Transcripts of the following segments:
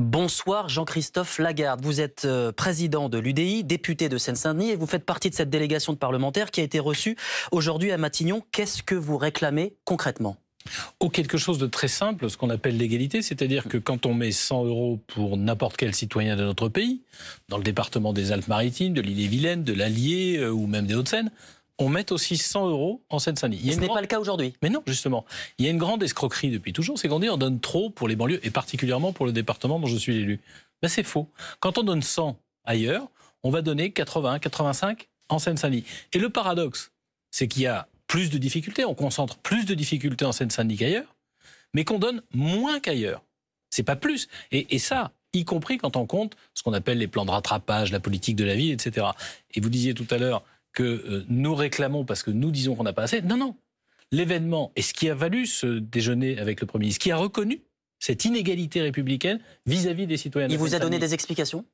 Bonsoir Jean-Christophe Lagarde, vous êtes président de l'UDI, député de Seine-Saint-Denis et vous faites partie de cette délégation de parlementaires qui a été reçue aujourd'hui à Matignon. Qu'est-ce que vous réclamez concrètement ? Quelque chose de très simple, ce qu'on appelle l'égalité, c'est-à-dire que quand on met 100 € pour n'importe quel citoyen de notre pays, dans le département des Alpes-Maritimes, de l'Ille-et-Vilaine, de l'Allier ou même des Hauts-de-Seine, on met aussi 100 € en Seine-Saint-Denis. Ce n'est pas le cas aujourd'hui. Mais non, justement. Il y a une grande escroquerie depuis toujours, c'est qu'on dit on donne trop pour les banlieues, et particulièrement pour le département dont je suis l'élu. Ben, c'est faux. Quand on donne 100 ailleurs, on va donner 80, 85 en Seine-Saint-Denis. Et le paradoxe, c'est qu'il y a plus de difficultés, on concentre plus de difficultés en Seine-Saint-Denis qu'ailleurs, mais qu'on donne moins qu'ailleurs. C'est pas plus. Et ça, y compris quand on compte ce qu'on appelle les plans de rattrapage, la politique de la ville, etc. Et vous disiez tout à l'heure que nous réclamons parce que nous disons qu'on n'a pas assez. Non, non. L'événement, et ce qui a valu ce déjeuner avec le Premier ministre, qui a reconnu cette inégalité républicaine vis-à-vis des citoyens. Il vous a donné des explications ?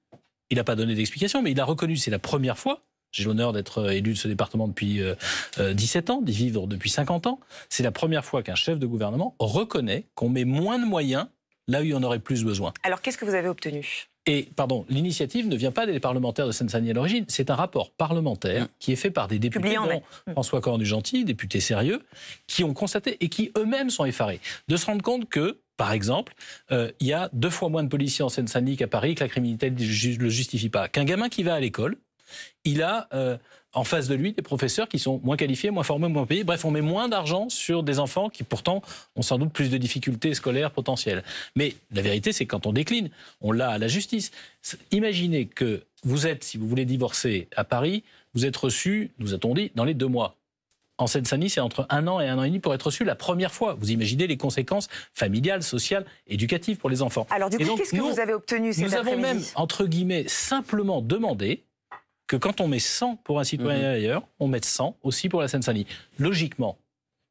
Il n'a pas donné d'explications, mais il a reconnu, c'est la première fois. J'ai l'honneur d'être élu de ce département depuis 17 ans, d'y vivre depuis 50 ans. C'est la première fois qu'un chef de gouvernement reconnaît qu'on met moins de moyens là où il y en aurait plus besoin. Alors, qu'est-ce que vous avez obtenu ? Et, l'initiative ne vient pas des parlementaires de Seine-Saint-Denis à l'origine, c'est un rapport parlementaire qui est fait par des députés, dont François Cornu-Gentille, député sérieux, qui ont constaté et qui eux-mêmes sont effarés de se rendre compte que, par exemple, il y a 2 fois moins de policiers en Seine-Saint-Denis qu'à Paris, que la criminalité ne le justifie pas. Qu'un gamin qui va à l'école, il a en face de lui des professeurs qui sont moins qualifiés, moins formés, moins payés. Bref, on met moins d'argent sur des enfants qui pourtant ont sans doute plus de difficultés scolaires potentielles. Mais la vérité, c'est que quand on décline, on l'a à la justice. Imaginez que vous êtes, si vous voulez divorcer à Paris, vous êtes reçu, nous a-t-on dit, dans les 2 mois. En Seine-Saint-Denis, c'est entre 1 an et 1 an et demi pour être reçu la première fois. Vous imaginez les conséquences familiales, sociales, éducatives pour les enfants. Alors du coup, qu'est-ce que vous avez obtenu cet après-midi ? Nous avons même, entre guillemets, simplement demandé que quand on met 100 pour un citoyen ailleurs, on mette 100 aussi pour la Seine-Saint-Denis. Logiquement,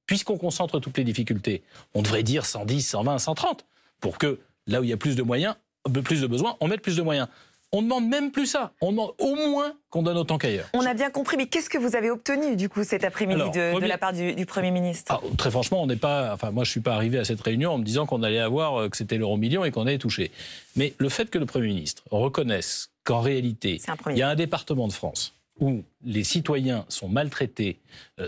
puisqu'on concentre toutes les difficultés, on devrait dire 110, 120, 130, pour que là où il y a plus de moyens, plus de besoins, on mette plus de moyens. On ne demande même plus ça. On demande au moins qu'on donne autant qu'ailleurs. On a bien compris, mais qu'est-ce que vous avez obtenu du coup cet après-midi de la part du Premier ministre ? Très franchement, on n'est pas. Enfin, moi, je suis pas arrivé à cette réunion en me disant qu'on allait avoir que c'était l'euro-million et qu'on allait toucher. Mais le fait que le Premier ministre reconnaisse qu'en réalité, il y a un département de France où les citoyens sont maltraités,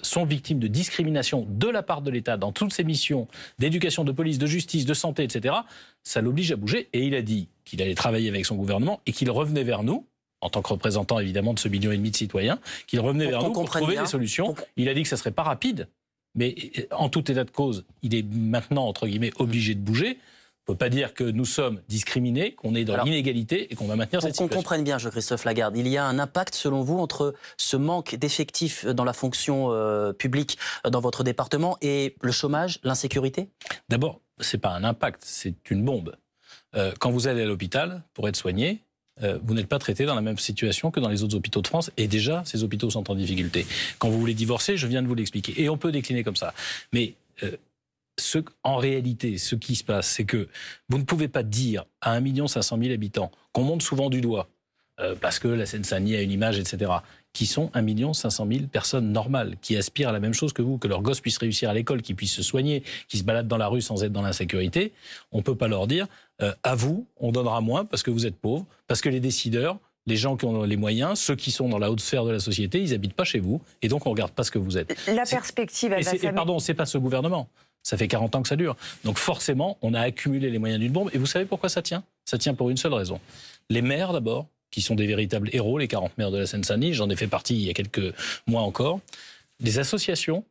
sont victimes de discrimination de la part de l'État dans toutes ses missions d'éducation, de police, de justice, de santé, etc., ça l'oblige à bouger. Et il a dit qu'il allait travailler avec son gouvernement et qu'il revenait vers nous, en tant que représentant évidemment de ce 1,5 million de citoyens, qu'il revenait vers nous pour trouver des solutions. Il a dit que ça ne serait pas rapide, mais en tout état de cause, il est maintenant, entre guillemets, obligé de bouger. On ne peut pas dire que nous sommes discriminés, qu'on est dans l'inégalité et qu'on va maintenir cette situation. Pour qu'on comprenne bien, Jean-Christophe Lagarde, il y a un impact, selon vous, entre ce manque d'effectifs dans la fonction publique dans votre département et le chômage, l'insécurité ? D'abord, ce n'est pas un impact, c'est une bombe. Quand vous allez à l'hôpital pour être soigné, vous n'êtes pas traité dans la même situation que dans les autres hôpitaux de France. Et déjà, ces hôpitaux sont en difficulté. Quand vous voulez divorcer, je viens de vous l'expliquer. Et on peut décliner comme ça. Mais en réalité, ce qui se passe, c'est que vous ne pouvez pas dire à 1 500 000 habitants, qu'on monte souvent du doigt, parce que la Seine-Saint-Denis a une image, etc., qui sont 1 500 000 personnes normales, qui aspirent à la même chose que vous, que leurs gosses puissent réussir à l'école, qu'ils puissent se soigner, qui se baladent dans la rue sans être dans l'insécurité. On ne peut pas leur dire, à vous, on donnera moins parce que vous êtes pauvres, parce que les décideurs, les gens qui ont les moyens, ceux qui sont dans la haute sphère de la société, ils n'habitent pas chez vous, et donc on ne regarde pas ce que vous êtes. La perspective, elle va et pardon, c'est pas ce gouvernement. Ça fait 40 ans que ça dure. Donc forcément, on a accumulé les moyens d'une bombe. Et vous savez pourquoi ça tient ? Ça tient pour une seule raison. Les maires, d'abord, qui sont des véritables héros, les 40 maires de la Seine-Saint-Denis, j'en ai fait partie il y a quelques mois encore, des associations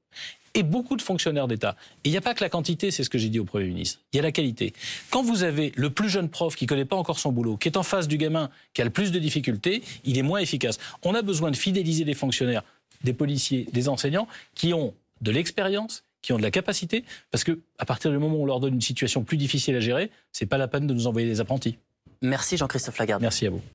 et beaucoup de fonctionnaires d'État. Et il n'y a pas que la quantité, c'est ce que j'ai dit au Premier ministre. Il y a la qualité. Quand vous avez le plus jeune prof qui ne connaît pas encore son boulot, qui est en face du gamin qui a le plus de difficultés, il est moins efficace. On a besoin de fidéliser des fonctionnaires, des policiers, des enseignants qui ont de l'expérience, qui ont de la capacité, parce qu'à partir du moment où on leur donne une situation plus difficile à gérer, ce n'est pas la peine de nous envoyer des apprentis. Merci Jean-Christophe Lagarde. Merci à vous.